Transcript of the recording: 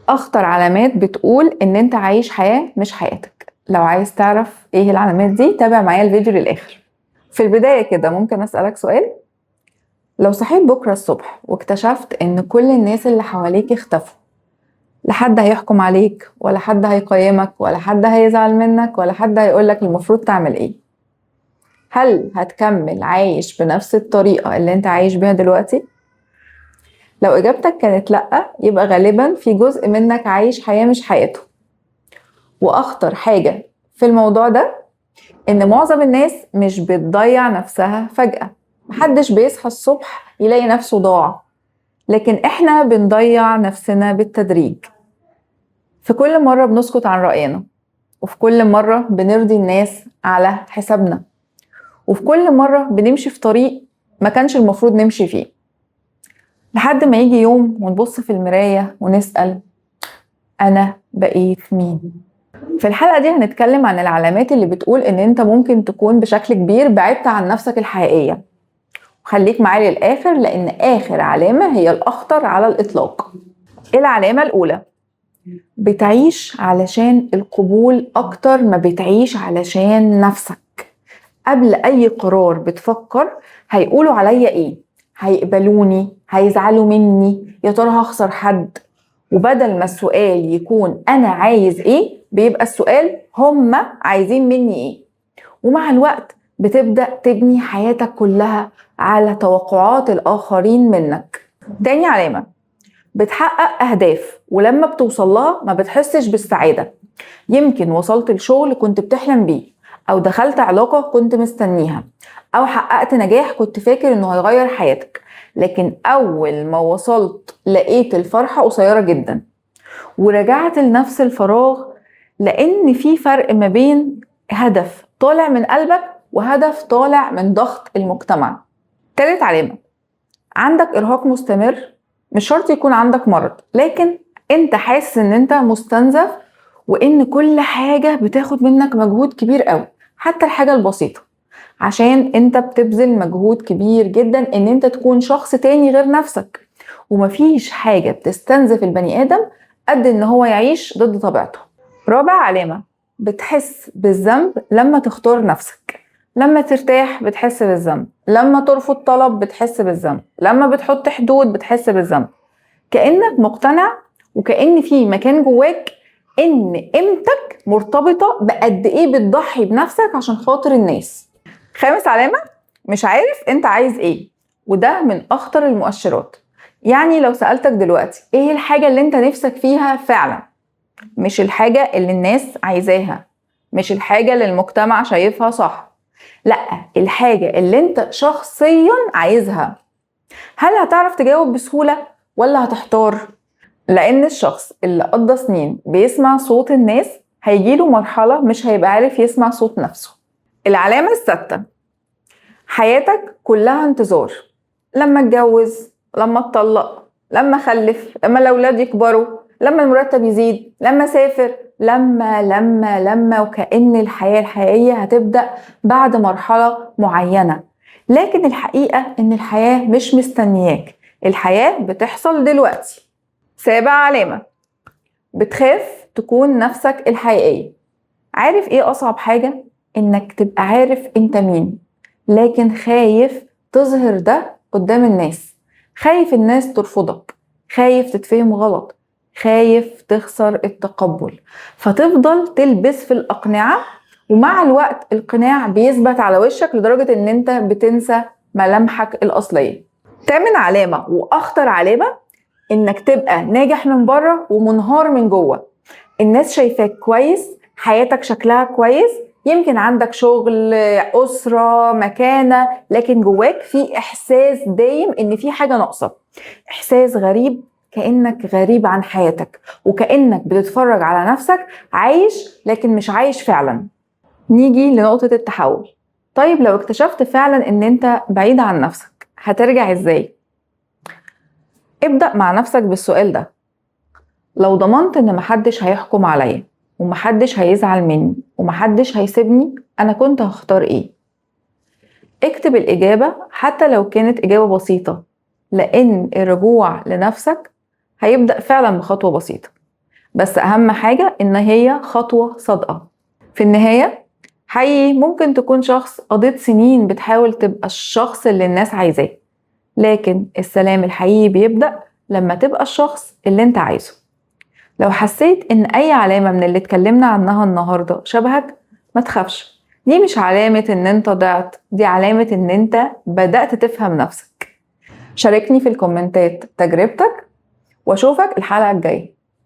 اخطر علامات بتقول ان انت عايش حياة مش حياتك. لو عايز تعرف ايه العلامات دي تابع معايا الفيديو للاخر. في البداية كده ممكن اسألك سؤال؟ لو صحيت بكرة الصبح واكتشفت ان كل الناس اللي حواليك اختفوا، لا حد هيحكم عليك ولا حد هيقيمك ولا حد هيزعل منك ولا حد هيقولك المفروض تعمل ايه، هل هتكمل عايش بنفس الطريقة اللي انت عايش بيها دلوقتي؟ لو اجابتك كانت لأ، يبقى غالبا في جزء منك عايش حياة مش حياته. واخطر حاجة في الموضوع ده ان معظم الناس مش بتضيع نفسها فجأة. محدش بيصحى الصبح يلاقي نفسه ضاع، لكن احنا بنضيع نفسنا بالتدريج. في كل مرة بنسكت عن رأينا، وفي كل مرة بنرضي الناس على حسابنا، وفي كل مرة بنمشي في طريق ما كانش المفروض نمشي فيه، لحد ما يجي يوم ونبص في المراية ونسأل أنا بقيت مين؟ في الحلقة دي هنتكلم عن العلامات اللي بتقول إن أنت ممكن تكون بشكل كبير بعدت عن نفسك الحقيقية. وخليك معايا للآخر لأن آخر علامة هي الأخطر على الإطلاق. العلامة الأولى: بتعيش علشان القبول أكتر ما بتعيش علشان نفسك. قبل أي قرار بتفكر هيقولوا عليا إيه؟ هيقبلوني؟ هيزعلوا مني؟ يا ترى هخسر حد؟ وبدل ما السؤال يكون أنا عايز إيه، بيبقى السؤال هم عايزين مني إيه. ومع الوقت بتبدأ تبني حياتك كلها على توقعات الآخرين منك. تاني علامة: بتحقق أهداف ولما بتوصل لها ما بتحسش بالسعادة. يمكن وصلت لشغل كنت بتحلم بيه، أو دخلت علاقة كنت مستنيها، أو حققت نجاح كنت فاكر إنه هيغير حياتك، لكن أول ما وصلت لقيت الفرحة قصيرة جدا، ورجعت لنفس الفراغ، لأن في فرق ما بين هدف طالع من قلبك وهدف طالع من ضغط المجتمع. تالت علامة: عندك إرهاق مستمر. مش شرط يكون عندك مرض، لكن انت حاسس ان انت مستنزف، وان كل حاجة بتاخد منك مجهود كبير قوي، حتى الحاجة البسيطة، عشان انت بتبذل مجهود كبير جدا ان انت تكون شخص تاني غير نفسك. ومفيش حاجة بتستنزف البني آدم قد ان هو يعيش ضد طبيعته. رابع علامة: بتحس بالذنب لما تختار نفسك. لما ترتاح بتحس بالذنب، لما ترفض طلب بتحس بالذنب، لما بتحط حدود بتحس بالذنب. كأنك مقتنع وكأن في مكان جواك ان قيمتك مرتبطة بقد ايه بتضحي بنفسك عشان خاطر الناس. خامس علامة: مش عارف انت عايز ايه، وده من اخطر المؤشرات. يعني لو سألتك دلوقتي ايه الحاجة اللي انت نفسك فيها فعلا، مش الحاجة اللي الناس عايزاها، مش الحاجة اللي المجتمع شايفها صح، لا، الحاجة اللي انت شخصيا عايزها، هل هتعرف تجاوب بسهولة ولا هتحتار؟ لأن الشخص اللي قضى سنين بيسمع صوت الناس هيجيله مرحلة مش هيبقى عارف يسمع صوت نفسه. العلامة السادسة: حياتك كلها انتظار. لما اتجوز، لما اتطلق، لما اخلف، لما الاولاد يكبروا، لما المرتب يزيد، لما اسافر، لما وكأن الحياة الحقيقية هتبدأ بعد مرحلة معينة. لكن الحقيقة ان الحياة مش مستنياك، الحياة بتحصل دلوقتي. سابع علامة: بتخاف تكون نفسك الحقيقية. عارف ايه اصعب حاجة؟ انك تبقى عارف انت مين، لكن خايف تظهر ده قدام الناس، خايف الناس ترفضك، خايف تتفهم غلط، خايف تخسر التقبل، فتفضل تلبس في الأقنعة، ومع الوقت القناع بيثبت على وشك لدرجة ان انت بتنسى ملامحك الأصلية. تامن علامة وأخطر علامة: انك تبقى ناجح من بره ومنهار من جوه. الناس شايفاك كويس، حياتك شكلها كويس، يمكن عندك شغل، أسرة، مكانة، لكن جواك في إحساس دايم إن في حاجة ناقصة، إحساس غريب، كأنك غريب عن حياتك، وكأنك بتتفرج على نفسك عايش لكن مش عايش فعلا. نيجي لنقطة التحول. طيب لو اكتشفت فعلا إن أنت بعيد عن نفسك، هترجع إزاي؟ ابدأ مع نفسك بالسؤال ده: لو ضمنت إن محدش هيحكم عليا ومحدش هيزعل مني ومحدش هيسيبني، أنا كنت هختار إيه؟ اكتب الإجابة حتى لو كانت إجابة بسيطة، لأن الرجوع لنفسك هيبدأ فعلا بخطوة بسيطة. بس أهم حاجة إن هي خطوة صادقة. في النهاية حقيقي ممكن تكون شخص قضيت سنين بتحاول تبقى الشخص اللي الناس عايزاه، لكن السلام الحقيقي بيبدأ لما تبقى الشخص اللي انت عايزه. لو حسيت ان اي علامة من اللي اتكلمنا عنها النهاردة شبهك، ما تخافش، دي مش علامة ان انت ضعت، دي علامة ان انت بدأت تفهم نفسك. شاركني في الكومنتات تجربتك، واشوفك الحلقة الجاية.